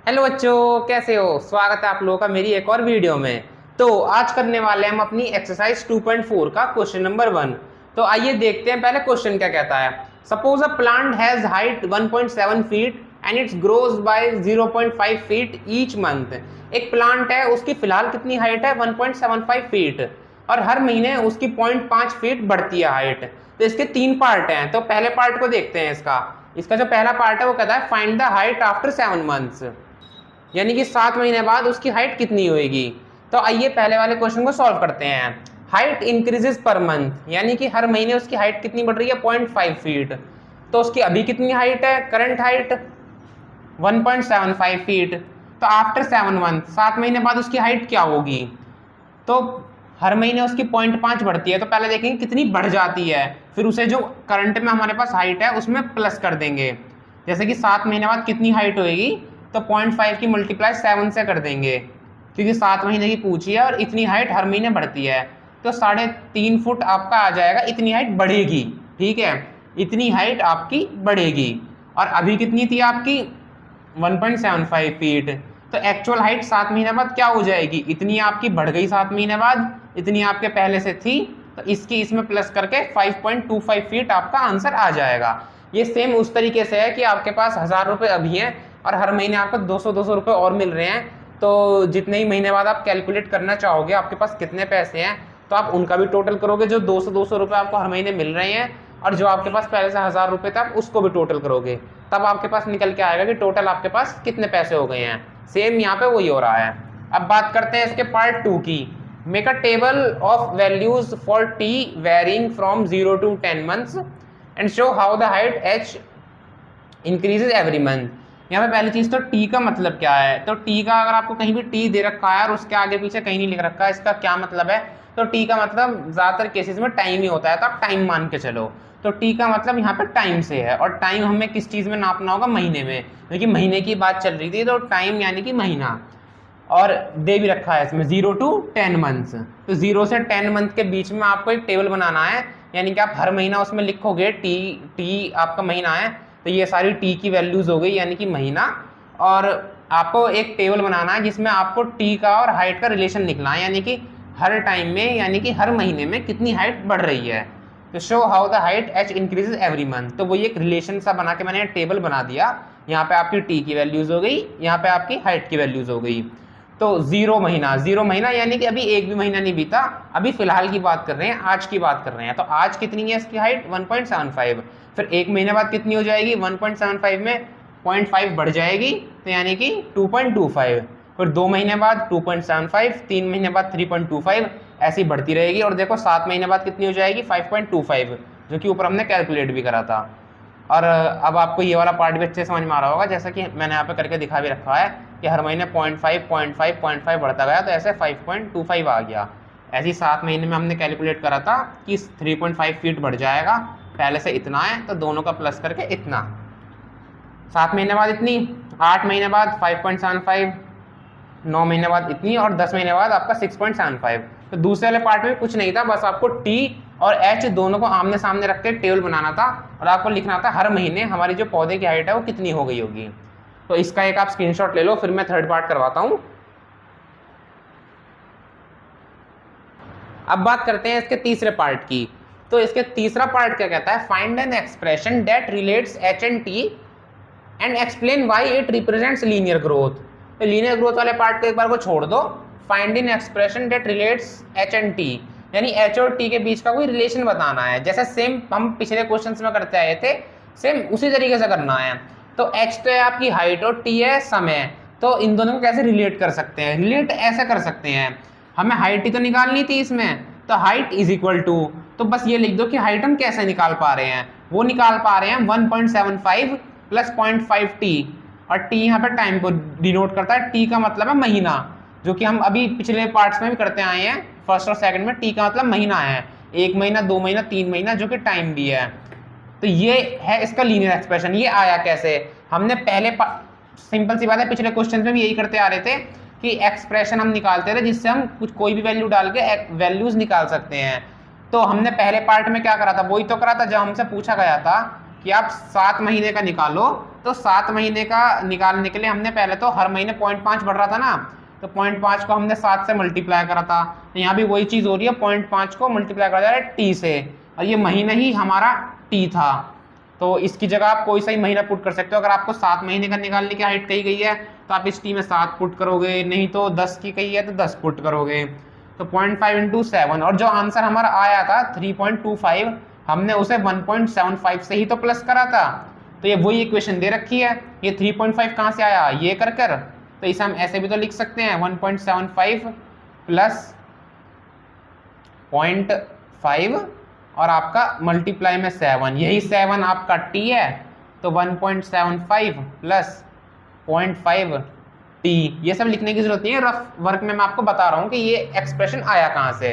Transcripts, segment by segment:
Hello बच्चों, कैसे हो। स्वागत है आप लोगों का मेरी एक और वीडियो में। तो आज करने वाले हैं हम अपनी एक्सरसाइज 2.4 का क्वेश्चन नंबर 1। तो आइए देखते हैं पहले क्वेश्चन क्या कहता है। Suppose a plant has height 1.7 feet and it's grows bye 0.5 feet each month. एक प्लांट है, उसकी फिलहाल कितनी हाइट है 1.75 फीट, और हर महीने उसकी 0.5 फीट बढ़ती है हाइट। तो इसके 3 पार्ट हैं। तो पहले पार्ट को देखते हैं। इसका इसका जो पहला पार्ट है वो कहता है find the height after 7 months, यानी कि 7 महीने बाद उसकी हाइट कितनी होगी। तो आइए पहले वाले क्वेश्चन को सॉल्व करते हैं। हाइट इंक्रीजेस पर मंथ, यानी कि हर महीने उसकी हाइट कितनी बढ़ रही है 0.5 फीट। तो उसकी अभी कितनी हाइट है, करंट हाइट 1.75 फीट। तो आफ्टर 7 मंथ, 7 महीने बाद उसकी हाइट क्या होगी। तो हर महीने उसकी 0.5 बढ़ती है, तो पहले देखेंगे कितनी बढ़ जाती है, फिर उसे जो करंट में हमारे पास हाइट है उसमें प्लस कर देंगे। जैसे कि 7 महीने बाद कितनी हाइट होगी, तो 0.5 की मल्टीप्लाई 7 से कर देंगे, क्योंकि 7 महीने की पूछी है और इतनी हाइट हर महीने बढ़ती है। तो 3.5 फुट आपका आ जाएगा, इतनी हाइट बढ़ेगी। ठीक है, इतनी हाइट आपकी बढ़ेगी। और अभी कितनी थी आपकी 1.75 फीट। तो एक्चुअल हाइट 7 महीने बाद क्या हो जाएगी, इतनी आपकी बढ़ गई 7 महीने बाद, इतनी आपके पहले से थी, तो इसकी इसमें प्लस करके 5.25 फीट आपका आंसर आ जाएगा। ये सेम उस तरीके से है कि आपके पास 1000 रुपये अभी हैं और हर महीने आपको 200 रुपये और मिल रहे हैं। तो जितने ही महीने बाद आप कैलकुलेट करना चाहोगे आपके पास कितने पैसे हैं, तो आप उनका भी टोटल करोगे, जो 200 रुपये आपको हर महीने मिल रहे हैं, और जो आपके पास पहले से 1000 रुपये था उसको भी टोटल करोगे, तब आपके पास निकल के आएगा कि टोटल आपके पास कितने पैसे हो गए हैं। सेम यहाँ पे वही हो रहा है। अब बात करते हैं इसके पार्ट 2 की। Make a table of values for t varying from 0 to 10 months and show how the height h increases every month. यहाँ पे पहली चीज तो टी का मतलब क्या है। तो टी का अगर आपको कहीं भी टी दे रखा है और उसके आगे पीछे कहीं नहीं लिख रखा है, इसका क्या मतलब है। तो टी का मतलब ज्यादातर केसेस में टाइम ही होता है, तो आप टाइम मान के चलो। तो टी का मतलब यहाँ पे टाइम से है, और टाइम हमें किस चीज में नापना होगा, महीने में, क्योंकि महीने की बात चल रही थी। तो टाइम यानी कि महीना, और दे भी रखा है इसमें 0 to 10 मंथ्स। तो 0 से 10 मंथ के बीच में आपको एक टेबल बनाना है, यानी कि आप हर महीना उसमें लिखोगे टी आपका महीना है, तो ये सारी टी की वैल्यूज हो गई यानी कि महीना। और आपको एक टेबल बनाना है जिसमें आपको टी का और हाइट का रिलेशन निकलना है, यानी कि हर टाइम में, यानी कि हर महीने में कितनी हाइट बढ़ रही है। तो show how the height h increases every month. तो वो एक रिलेशन सा बना के मैंने टेबल बना दिया। यहाँ पे आपकी टी की वैल्यूज हो गई, यहाँ पे आपकी हाइट की वैल्यूज हो गई। तो 0 महीना यानी कि अभी एक भी महीना नहीं बीता, अभी फिलहाल की बात कर रहे हैं, आज की बात कर रहे हैं। तो आज कितनी है इसकी हाइट 1.75। फिर एक महीने बाद कितनी हो जाएगी, 1.75 में 0.5 बढ़ जाएगी, तो यानी कि 2.25। फिर 2 महीने बाद 2.75, 3 महीने बाद 3.25, ऐसी बढ़ती रहेगी। और देखो 7 महीने बाद कितनी हो जाएगी 5.25, जो कि ऊपर हमने कैलकुलेट भी करा था। और अब आपको ये वाला पार्ट भी अच्छे समझ में आ रहा होगा, जैसा कि मैंने यहाँ पे करके दिखा भी रखा है कि हर महीने 0.5 बढ़ता गया, तो ऐसे 5.25 आ गया। ऐसे ही 7 महीने में हमने कैलकुलेट करा था कि 3.5 फीट बढ़ जाएगा, पहले से इतना है तो दोनों का प्लस करके इतना। 7 महीने बाद इतनी, 8 महीने बाद 5.75, 9 महीने बाद इतनी, और 10 महीने बाद आपका 6.75। तो दूसरे वाले पार्ट में कुछ नहीं था, बस आपको टी और एच दोनों को आमने सामने रख के टेबल बनाना था, और आपको लिखना था हर महीने हमारी जो पौधे की हाइट है वो कितनी हो गई होगी। तो इसका एक आप स्क्रीनशॉट ले लो, फिर मैं थर्ड पार्ट करवाता हूं। अब बात करते हैं इसके तीसरे पार्ट की। तो इसके तीसरा पार्ट क्या कहता है, find an expression that relates H and T and explain why it represents linear growth. तो लीनियर ग्रोथ वाले पार्ट को एक बार को छोड़ दो। Find in expression that relates H and T, यानी एच और टी के बीच का कोई रिलेशन बताना है, जैसे सेम हम पिछले क्वेश्चंस में करते आए थे, सेम उसी तरीके से करना है। तो एच तो है आपकी हाइट और टी है समय। तो इन दोनों को कैसे रिलेट कर सकते हैं, रिलेट ऐसे कर सकते हैं, हमें हाइट ही तो निकालनी थी इसमें, तो हाइट इज इक्वल टू, तो बस ये लिख दो कि हाइट हम कैसे निकाल पा रहे हैं। वो निकाल पा रहे हैं 1.75 प्लस 0.5 टी, और टी यहाँ पे टाइम को डिनोट करता है। टी का मतलब है महीना, जो कि हम अभी पिछले पार्ट्स में भी करते आए हैं, फर्स्ट और सेकंड में। टी का मतलब महीना है, 1 महीना, 2 महीना, 3 महीना, जो कि टाइम भी है। तो ये है इसका लीनियर एक्सप्रेशन। ये आया कैसे, हमने पहले सिंपल सी बात है, पिछले क्वेश्चन में भी यही करते आ रहे थे कि एक्सप्रेशन हम निकालते रहे जिससे हम कुछ कोई भी वैल्यू डाल के वैल्यूज निकाल सकते हैं। तो हमने पहले पार्ट में क्या करा था, वही तो करा था जब हमसे पूछा गया था कि आप 7 महीने का निकालो तो 7 महीने का निकालने के लिए हमने पहले तो हर महीने 0.5 बढ़ रहा था ना, तो 0.5 को हमने 7 से मल्टीप्लाई करा था। तो यहाँ भी वही चीज़ हो रही है, 0.5 को मल्टीप्लाई करा जा रहा है टी से, और ये महीना ही हमारा टी था। तो इसकी जगह आप कोई सा ही महीना पुट कर सकते हो। अगर आपको 7 महीने का निकालने की हाइट कही गई है तो आप इस टी में 7 पुट करोगे, नहीं तो 10 की कही है तो 10 पुट करोगे। तो 0.5 इंटू 7, और जो आंसर हमारा आया था 3.25, हमने उसे 1.75 से ही तो प्लस करा था। तो ये वही इक्वेशन दे रखी है। ये 3.5 कहाँ से आया, ये कर तो इसे हम ऐसे भी तो लिख सकते हैं 1.75 प्लस 0.5 और आपका मल्टीप्लाई में 7, यही 7 आपका टी है। तो 1.75 प्लस 0.5 टी, ये सब लिखने की जरूरत नहीं है, रफ वर्क में मैं आपको बता रहा हूँ कि ये एक्सप्रेशन आया कहाँ से।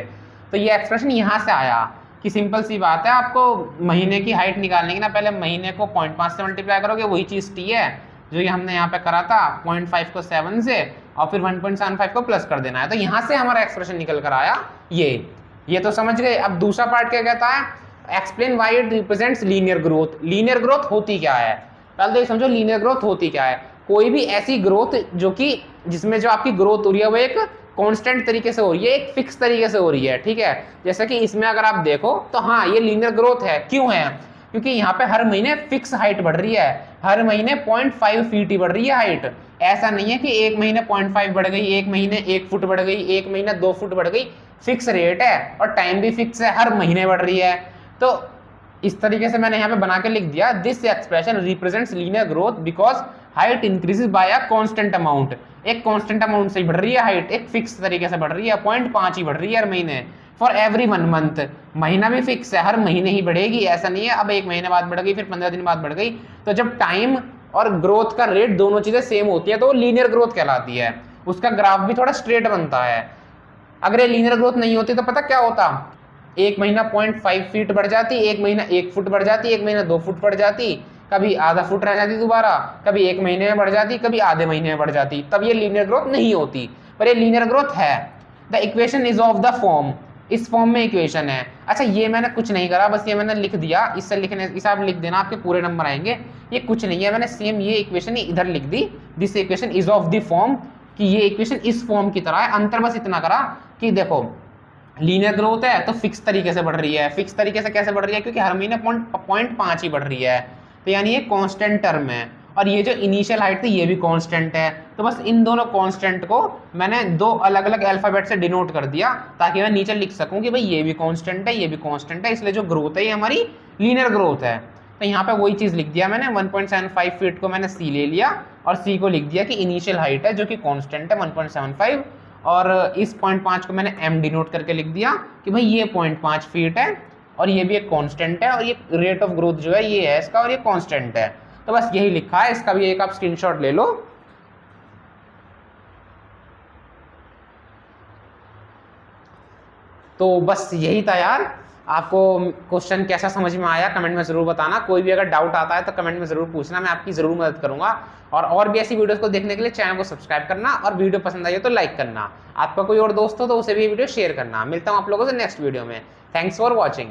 तो ये एक्सप्रेशन यहाँ से आया कि सिंपल सी बात है, आपको महीने की हाइट निकालने की ना, पहले महीने को 0.5 से मल्टीप्लाई करोगे, वही चीज़ टी है जो ये हमने यहाँ पे करा था, 0.5 को 7 से और फिर 1.75 को प्लस कर देना है। तो यहाँ से हमारा एक्सप्रेशन निकल कर आया ये तो समझ गए। अब दूसरा पार्ट क्या कहता है, explain why it represents linear growth. Linear growth होती क्या है, पहले तो ये समझो लीनियर ग्रोथ होती क्या है। कोई भी ऐसी ग्रोथ जो कि जिसमें जो आपकी ग्रोथ हो रही है वो एक कांस्टेंट तरीके से हो रही है, एक फिक्स तरीके से हो रही है, ठीक है। जैसे कि इसमें अगर आप देखो तो हाँ ये लीनियर ग्रोथ है। क्यों है, क्योंकि यहाँ पे हर महीने फिक्स हाइट बढ़ रही है, हर महीने 0.5 फीट ही बढ़ रही है हाइट। ऐसा नहीं है कि एक महीने 0.5 बढ़ गई, एक महीने 1 फुट बढ़ गई, एक महीने 2 फुट बढ़ गई। फिक्स रेट है और टाइम भी फिक्स है, हर महीने बढ़ रही है। तो इस तरीके से मैंने यहाँ पे बना के लिख दिया, this expression represents linear growth because height increases by a constant amount. एक कांस्टेंट अमाउंट से बढ़ रही है हाइट, एक फिक्स तरीके से बढ़ रही है, 0.5 ही बढ़ रही है हर महीने। फॉर एवरी 1 मंथ, महीना भी फिक्स है, हर महीने ही बढ़ेगी, ऐसा नहीं है अब एक महीने बाद बढ़ गई फिर 15 दिन बाद बढ़ गई। तो जब टाइम और ग्रोथ का रेट दोनों चीजें सेम होती है तो वो लीनियर ग्रोथ कहलाती है। उसका ग्राफ भी थोड़ा स्ट्रेट बनता है। अगर ये लीनियर ग्रोथ नहीं होती तो पता क्या होता, एक महीना 0.5 फीट बढ़ जाती, एक महीना 1 फुट बढ़ जाती, एक महीना 2 फुट बढ़ जाती, कभी आधा फुट रह जाती दोबारा, कभी एक महीने में बढ़ जाती, कभी आधे महीने में बढ़ जाती, तब ये लीनियर ग्रोथ नहीं होती। पर ये लीनियर ग्रोथ है। The equation is of the form, इस फॉर्म में इक्वेशन है। अच्छा ये मैंने कुछ नहीं करा, बस ये मैंने लिख दिया, इससे लिखने इसे आप लिख देना, आपके पूरे नंबर आएंगे। ये कुछ नहीं है, मैंने सेम ये इक्वेशन इधर लिख दी, this equation is of the form, कि ये इक्वेशन इस फॉर्म की तरह है। अंतर बस इतना करा कि देखो लीनियर ग्रोथ है तो फिक्स तरीके से बढ़ रही है। फिक्स तरीके से कैसे बढ़ रही है, क्योंकि हर महीने 0.5 ही बढ़ रही है, तो यानी ये कांस्टेंट टर्म है। और ये जो इनिशियल हाइट थी ये भी कांस्टेंट है। तो बस इन दोनों कांस्टेंट को मैंने 2 अलग अलग अल्फाबेट से डिनोट कर दिया ताकि मैं नीचे लिख सकूं कि भाई ये भी कांस्टेंट है, ये भी कांस्टेंट है, इसलिए जो ग्रोथ है ये हमारी लीनियर ग्रोथ है। तो यहाँ पे वही चीज़ लिख दिया मैंने, 1.75 फीट को मैंने सी ले लिया और सी को लिख दिया कि इनिशियल हाइट है जो कि कांस्टेंट है 1.75, और इस 0.5 को मैंने m डिनोट करके लिख दिया कि भाई ये 0.5 फीट है और ये भी एक कांस्टेंट है, और ये रेट ऑफ ग्रोथ जो है ये है इसका, और ये कांस्टेंट है। तो बस यही लिखा है, इसका भी एक आप स्क्रीनशॉट ले लो। तो बस यही था यार। आपको क्वेश्चन कैसा समझ में आया कमेंट में ज़रूर बताना। कोई भी अगर डाउट आता है तो कमेंट में ज़रूर पूछना, मैं आपकी ज़रूर मदद करूंगा। और भी ऐसी वीडियोस को देखने के लिए चैनल को सब्सक्राइब करना, और वीडियो पसंद आई हो तो लाइक करना। आपका कोई और दोस्त हो तो उसे भी वीडियो शेयर करना। मिलता हूँ आप लोगों से नेक्स्ट वीडियो में। Thanks for watching.